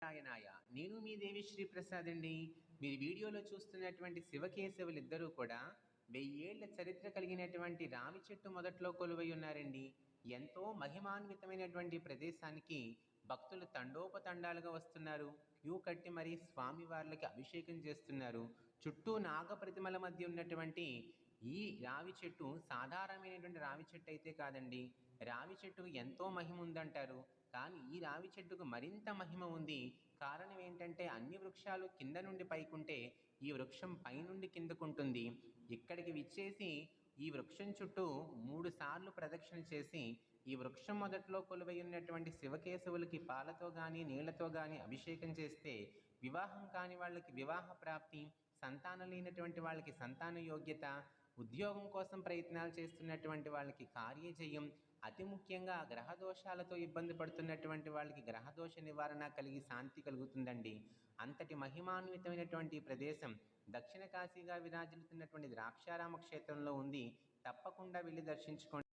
నారాయణాయ. నేను మీ దేవి శ్రీప్రసాద్ అండి. మీరు వీడియోలో చూస్తున్నటువంటి శివకేశవులిద్దరూ కూడా 1000 ఏళ్ల చరిత్ర కలిగినటువంటి రావి చెట్టు మొదట్లో కొలువై ఉన్నారండి. ఎంతో మహిమాన్వితమైనటువంటి ప్రదేశానికి భక్తులు తండోపతండాలుగా వస్తున్నారు. క్యూ కట్టి మరీ స్వామివార్లకి అభిషేకం చేస్తున్నారు. చుట్టూ నాగ ప్రతిమల మధ్య ఉన్నటువంటి ఈ రావి చెట్టు సాధారణమైనటువంటి రావి చెట్టు అయితే కాదండి. రావి చెట్టుకు ఎంతో మహిమ ఉందంటారు. కానీ ఈ రావి చెట్టుకు మరింత మహిమ ఉంది. కారణం ఏంటంటే అన్ని వృక్షాలు కింద నుండి పైకుంటే ఈ వృక్షం పైనుండి కిందకుంటుంది. ఇక్కడికి విచ్చేసి ఈ వృక్షం చుట్టూ 3 సార్లు ప్రదక్షిణ చేసి ఈ వృక్షం మొదట్లో కొలువై ఉన్నటువంటి శివకేశవులకి పాలతో కానీ నీళ్లతో కానీ అభిషేకం చేస్తే వివాహం కాని వాళ్ళకి వివాహ ప్రాప్తి, సంతానం లేనటువంటి వాళ్ళకి సంతాన యోగ్యత, ఉద్యోగం కోసం ప్రయత్నాలు చేస్తున్నటువంటి వాళ్ళకి కార్యజయం, అతి ముఖ్యంగా గ్రహదోషాలతో ఇబ్బంది పడుతున్నటువంటి వాళ్ళకి గ్రహదోష నివారణ కలిగి శాంతి కలుగుతుందండి. అంతటి మహిమాన్వితమైనటువంటి ప్రదేశం దక్షిణ కాశీగా విరాజిల్లుతున్నటువంటి ద్రాక్షారామ క్షేత్రంలో ఉంది. తప్పకుండా వెళ్ళి దర్శించుకోండి.